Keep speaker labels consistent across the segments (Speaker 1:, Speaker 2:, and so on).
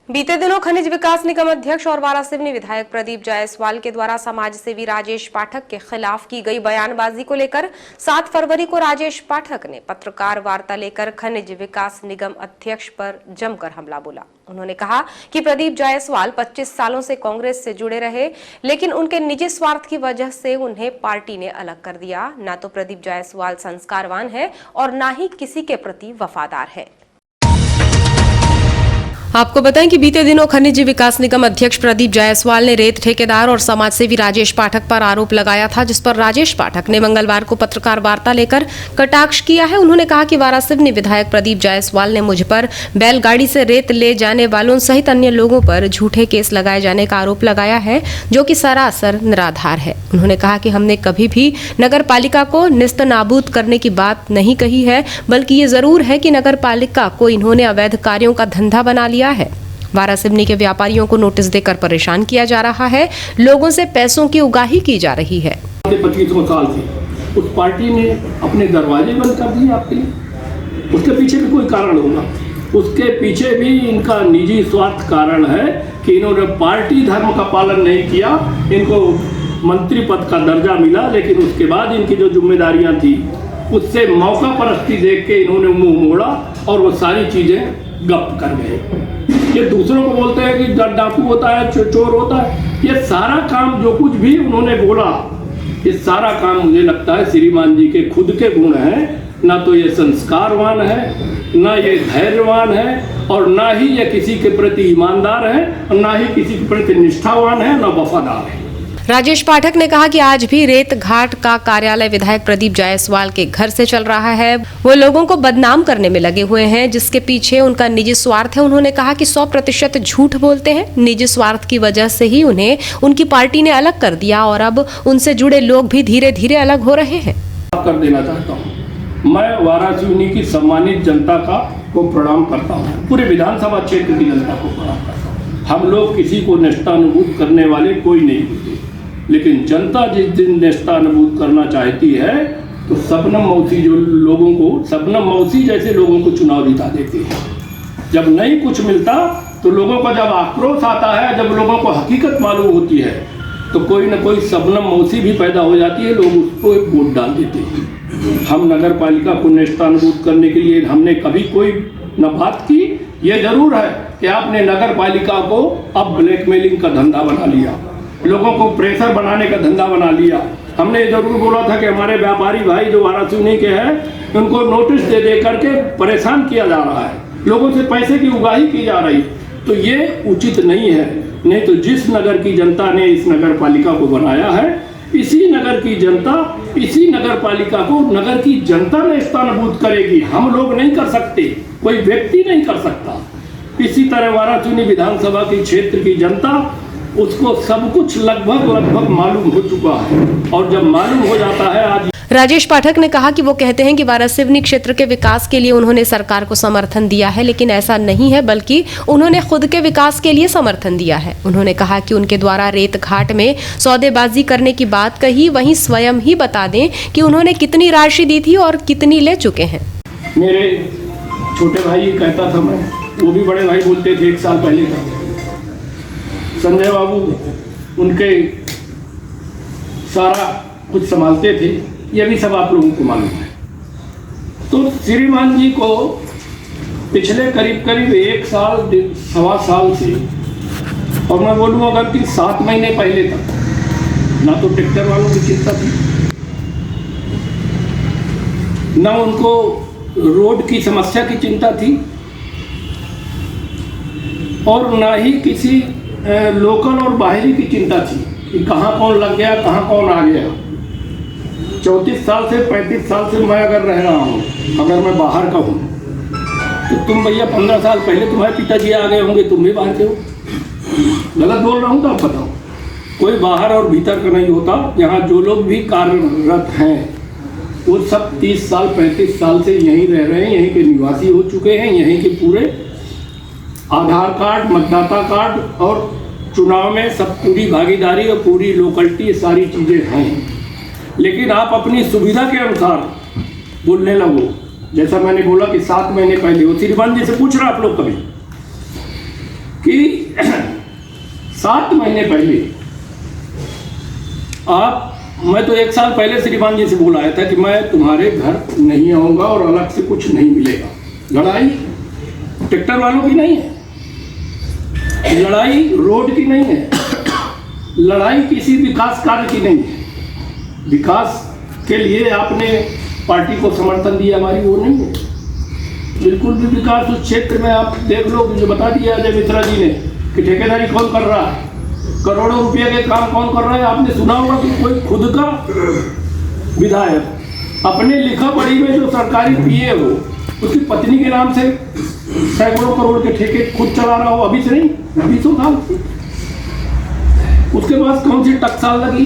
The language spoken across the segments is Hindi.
Speaker 1: बीते दिनों खनिज विकास निगम अध्यक्ष और वारासिवनी विधायक प्रदीप जायसवाल के द्वारा समाज सेवी राजेश पाठक के खिलाफ की गई बयानबाजी को लेकर 7 फरवरी को राजेश पाठक ने पत्रकार वार्ता लेकर खनिज विकास निगम अध्यक्ष पर जमकर हमला बोला। उन्होंने कहा कि प्रदीप जायसवाल 25 सालों से कांग्रेस से जुड़े रहे, लेकिन उनके निजी स्वार्थ की वजह से उन्हें पार्टी ने अलग कर दिया। न तो प्रदीप जायसवाल संस्कारवान है और न ही किसी के प्रति वफादार है। आपको बताएं कि बीते दिनों खनिज विकास निगम अध्यक्ष प्रदीप जायसवाल ने रेत ठेकेदार और समाजसेवी राजेश पाठक पर आरोप लगाया था, जिस पर राजेश पाठक ने मंगलवार को पत्रकार वार्ता लेकर कटाक्ष किया है। उन्होंने कहा कि वारासिवनी विधायक प्रदीप जायसवाल ने मुझ पर बैलगाड़ी से रेत ले जाने वालों सहित अन्य लोगों पर झूठे केस लगाए जाने का आरोप लगाया है, जो कि सरासर निराधार है। उन्होंने कहा कि हमने कभी भी नगर पालिका को निस्त नाबूद करने की बात नहीं कही है, बल्कि ये जरूर है कि नगर पालिका को इन्होंने अवैध कार्यों का धंधा बना लिया है। वारासिवनी के व्यापारियों को नोटिस देकर परेशान किया जा रहा है, लोगों से पैसों की उगाही की जा रही है।
Speaker 2: 25 साल से उस पार्टी ने अपने दरवाजे बंद कर दिए आपके लिए। उसके पीछे भी कोई कारण होगा, उसके पीछे भी इनका निजी स्वार्थ कारण है कि इन्होंने पार्टी धर्म का पालन नहीं किया। इनको मंत्री पद का दर्जा मिला, लेकिन उसके बाद इनकी जो जिम्मेदारियां थी उससे मौका परस्ती देख के इन्होंने मुंह मोड़ा और वो सारी चीजें गप कर गए। ये दूसरों को बोलते हैं कि डाकू होता है, चोर होता है। ये सारा काम जो कुछ भी उन्होंने बोला, ये सारा काम मुझे लगता है श्रीमान जी के खुद के गुण हैं। ना तो ये संस्कारवान है, ना ये धैर्यवान है, और ना ही ये किसी के प्रति ईमानदार है, और ना ही किसी के प्रति निष्ठावान है, ना वफादार है।
Speaker 1: राजेश पाठक ने कहा कि आज भी रेत घाट का कार्यालय विधायक प्रदीप जायसवाल के घर से चल रहा है। वो लोगों को बदनाम करने में लगे हुए हैं, जिसके पीछे उनका निजी स्वार्थ है। उन्होंने कहा कि 100% झूठ बोलते हैं। निजी स्वार्थ की वजह से ही उन्हें उनकी पार्टी ने अलग कर दिया और अब उनसे जुड़े लोग भी धीरे धीरे अलग हो रहे हैं।
Speaker 2: कर देना चाहता हूँ, मैं वारासिवनी की सम्मानित जनता को प्रणाम करता हूँ, पूरे विधानसभा क्षेत्र की जनता को प्रणाम करता हूँ। हम लोग किसी को नेस्तानुबूद करने वाले कोई नहीं होते, लेकिन जनता जिस दिन नेस्तानुबूद करना चाहती है तो शबनम मौसी जो लोगों को, शबनम मौसी जैसे लोगों को चुनाव जिता देती है। जब नहीं कुछ मिलता तो लोगों का जब आक्रोश आता है, जब लोगों को हकीकत मालूम होती है, तो कोई ना कोई शबनम मौसी भी पैदा हो जाती है, लोग उसको एक वोट डाल देते हैं। हम नगर पालिका को नेस्तानुबूद करने के लिए हमने कभी कोई न बात की। ये जरूर है कि आपने नगर पालिका को अब ब्लैकमेलिंग का धंधा बना लिया, लोगों को प्रेशर बनाने का धंधा बना लिया। हमने जरूर बोला था कि हमारे व्यापारी भाई जो वारासिवनी के हैं, उनको नोटिस दे करके परेशान किया जा रहा है, लोगों से पैसे की उगाही की जा रही, तो ये उचित नहीं है। नहीं तो जिस नगर की जनता ने इस नगर पालिका को बनाया है, इसी नगर की जनता, इसी नगर पालिका को नगर की जनता ने स्थानभूत करेगी। हम लोग नहीं कर सकते, कोई व्यक्ति नहीं कर सकता। इसी तरह वारासिवनी विधानसभा की क्षेत्र की जनता, उसको सब कुछ लगभग मालूम हो चुका है, और जब मालूम हो जाता है आज।
Speaker 1: राजेश पाठक ने कहा कि वो कहते हैं कि वारासिवनी क्षेत्र के विकास के लिए उन्होंने सरकार को समर्थन दिया है, लेकिन ऐसा नहीं है, बल्कि उन्होंने खुद के विकास के लिए समर्थन दिया है। उन्होंने कहा कि उनके द्वारा रेत घाट में सौदेबाजी करने की बात कही, वहीं स्वयं ही बता दें कि उन्होंने कितनी राशि दी थी और कितनी ले चुके हैं।
Speaker 2: मेरे छोटे भाई कहता था, मैं वो भी बड़े भाई बोलते थे, 1 साल पहले था संजय बाबू उनके सारा कुछ संभालते थे। ये भी सब आप लोगों को मालूम है। तो श्रीमान जी को पिछले करीब 1 साल 1.25 साल से, और मैं बोलूँ अगर कि 7 महीने पहले तक, ना तो ट्रैक्टर वालों की चिंता थी, ना उनको रोड की समस्या की चिंता थी, और ना ही किसी लोकल और बाहरी की चिंता थी कि कहाँ कौन लग गया, कहाँ कौन आ गया। 34 साल से 35 साल से मैं अगर रह रहा हूँ, अगर मैं बाहर का हूँ, तो तुम भैया 15 साल पहले तुम्हारे पिताजी आ गए होंगे, तुम भी बाहर के हो। गलत बोल रहा हूँ तो आप बताओ। कोई बाहर और भीतर का नहीं होता। यहाँ जो लोग भी कार्यरत हैं वो सब 30 साल 35 साल से यहीं रह रहे हैं, यहीं के निवासी हो चुके हैं, यहीं के पूरे आधार कार्ड, मतदाता कार्ड और चुनाव में सब पूरी भागीदारी और पूरी लोकलिटी, सारी चीज़ें हैं। लेकिन आप अपनी सुविधा के अनुसार बोलने लगो। जैसा मैंने बोला कि 7 महीने पहले, वो श्रीमान जी से पूछ रहा आप लोग कभी कि 7 महीने पहले मैं तो 1 साल पहले श्रीमान जी से बोल आया था कि मैं तुम्हारे घर नहीं आऊँगा और अलग से कुछ नहीं मिलेगा। लड़ाई ट्रैक्टर वालों की नहीं है, लड़ाई रोड की नहीं है, लड़ाई किसी विकास कार्य की नहीं है। विकास के लिए आपने पार्टी को समर्थन दिया, हमारी वो नहीं है बिल्कुल भी। विकास उस क्षेत्र में आप देख लो, जो बता दिया अजय मिश्रा जी ने कि ठेकेदारी कौन कर रहा है, करोड़ों रुपए के काम कौन कर रहा है। आपने सुना होगा कि कोई खुद का विधायक अपने लिखा पढ़ी में जो सरकारी पीए हो उसकी पत्नी के नाम से सैकड़ों करोड़ के ठेके खुद चला रहा हो, अभी से नहीं 20 साल से। उसके पास कौन सी टकसाल लगी?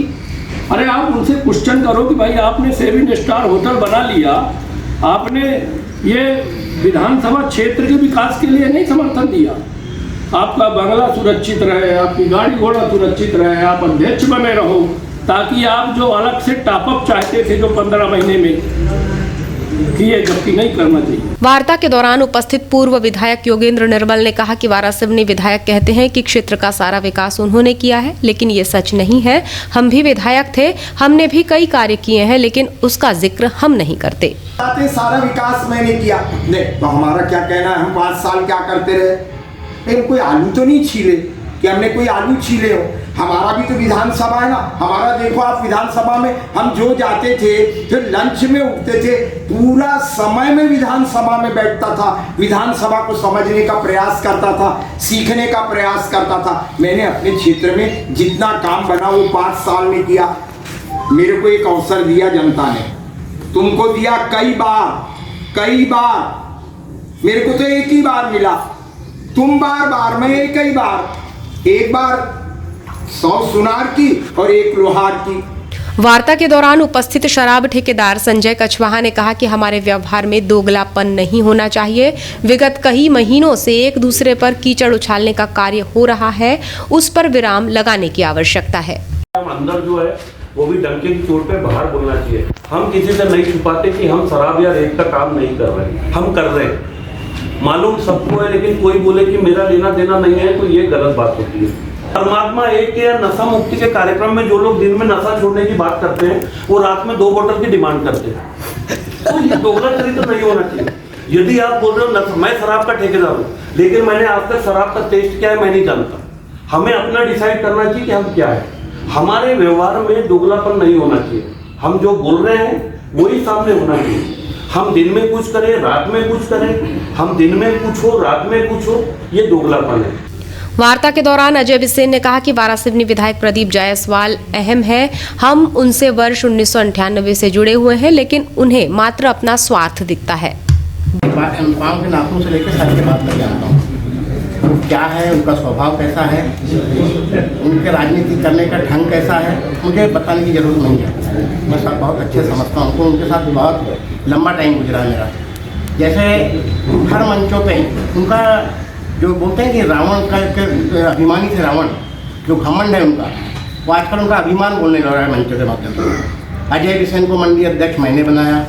Speaker 2: अरे आप उनसे क्वेश्चन करो कि भाई आपने 7 स्टार होटल बना लिया, आपने ये विधानसभा क्षेत्र के विकास के लिए नहीं समर्थन दिया। आपका बंगला सुरक्षित रहे, आपकी गाड़ी घोड़ा सुरक्षित रहे, आप अध्यक्ष बने रहो, ताकि आप जो अलग से टॉपअप चाहते थे जो 15 महीने में किए, जबकि नहीं करना चाहिए।
Speaker 1: वार्ता के दौरान उपस्थित पूर्व विधायक योगेंद्र निर्मल ने कहा कि वारासिवनी विधायक कहते हैं कि क्षेत्र का सारा विकास उन्होंने किया है, लेकिन ये सच नहीं है। हम भी विधायक थे, हमने भी कई कार्य किए हैं, लेकिन उसका जिक्र हम नहीं करते।
Speaker 3: सारा विकास मैंने किया नहीं तो हमारा क्या कहना है? हम 5 साल क्या करते रहे? हम कोई आलू तो नहीं छीले कि हमने कोई आलू छीले हो। हमारा भी तो विधानसभा है ना। हमारा देखो आप, विधानसभा में हम जो जाते थे फिर लंच में उठते थे, पूरा समय में विधानसभा में बैठता था, विधानसभा को समझने का प्रयास करता था, सीखने का प्रयास करता था। मैंने अपने क्षेत्र में जितना काम बना वो 5 साल में किया। मेरे को एक अवसर दिया जनता ने, तुमको दिया कई बार, मेरे को तो एक ही बार मिला, तुम बार मैं एक ही बार, एक बार 100 सुनार की और 1 लोहार की।
Speaker 1: वार्ता के दौरान उपस्थित शराब ठेकेदार संजय कछवाहा ने कहा कि हमारे व्यवहार में दोगलापन नहीं होना चाहिए। विगत कई महीनों से एक दूसरे पर कीचड़ उछालने का कार्य हो रहा है, उस पर विराम लगाने की आवश्यकता है।
Speaker 4: अंदर जो है वो भी डंके की चोट पे बाहर बोलना चाहिए। हम किसी से नहीं छुपाते कि हम शराब या रेत का काम नहीं कर रहे, हम कर रहे हैं, मालूम सबको है, लेकिन कोई बोले कि मेरा लेना देना नहीं है तो ये गलत बात होती है। परमात्मा एक या नशा मुक्ति के कार्यक्रम में जो लोग दिन में नशा छोड़ने की बात करते हैं वो रात में 2 बोतल की डिमांड करते हैं, तो ये दोगला चरित्र तो नहीं होना चाहिए। यदि आप बोल रहे हो मैं शराब का ठेकेदार हूँ, लेकिन मैंने आज तक शराब का टेस्ट क्या है मैं नहीं जानता। हमें अपना डिसाइड करना चाहिए कि हम क्या है। हमारे व्यवहार में दोगलापन नहीं होना चाहिए। हम जो बोल रहे हैं वही सामने होना चाहिए। हम दिन में कुछ करें, रात में कुछ करें, हम दिन में कुछ हो, रात में कुछ हो, ये दोगलापन है।
Speaker 1: वार्ता के दौरान अजय बिसेन ने कहा कि वारासिवनी विधायक प्रदीप जायसवाल अहम है। हम उनसे वर्ष 1998 से जुड़े हुए हैं, लेकिन उन्हें मात्र अपना स्वार्थ दिखता है।
Speaker 5: पाँव के नाखून से लेकर सर के बात तक जानता हूँ, क्या है उनका स्वभाव कैसा है, उनके राजनीति करने का ढंग कैसा है, मुझे बताने की जरूरत नहीं है। मैं सब बहुत अच्छे समझता हूँ, उनके साथ बहुत लंबा टाइम गुजरा मेरा। जैसे हर मंचों पे उनका जो बोलते हैं कि रावण का अभिमानी थे, रावण जो घमंड है उनका, वो आजकल उनका अभिमान बोलने लग रहा है मंचों के माध्यम से। अजय बिसेन को मंडी अध्यक्ष मैंने बनाया,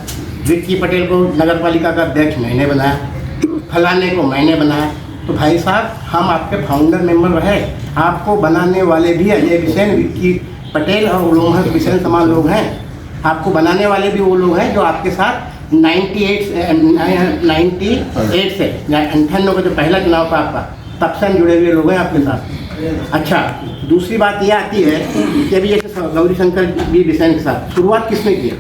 Speaker 5: विक्की पटेल को नगर पालिका का अध्यक्ष मैंने बनाया, फलाने को मैंने बनाया। तो भाई साहब, हम आपके फाउंडर मेंबर रहे, आपको बनाने वाले भी अजय बिसेन, विक्की पटेल और लोमहर्ष बिसेन समान लोग हैं। आपको बनाने वाले भी वो लोग हैं जो आपके साथ 98 से 98 का जो पहला चुनाव था आपका, तब से हम जुड़े हुए लोग हैं आपके साथ। अच्छा, दूसरी बात ये आती है कि अभी जैसे गौरी शंकर बी बिसेन के साथ शुरुआत किसने किया?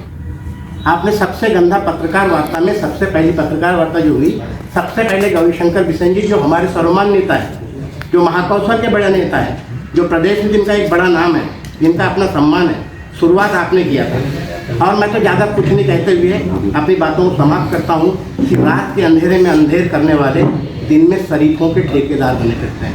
Speaker 5: आपने सबसे गंदा पत्रकार वार्ता में, सबसे पहली पत्रकार वार्ता जो हुई, सबसे पहले गौरी शंकर बिसेन जी जो हमारे सर्वमान्य नेता है, जो महाकौशल के बड़े नेता है, जो प्रदेश में जिनका एक बड़ा नाम है, जिनका अपना सम्मान है, शुरुआत आपने किया था। और मैं तो ज़्यादा कुछ नहीं कहते हुए अपनी बातों को समाप्त करता हूँ कि रात के अंधेरे में अंधेर करने वाले दिन में शरीफों के ठेकेदार बने करते हैं।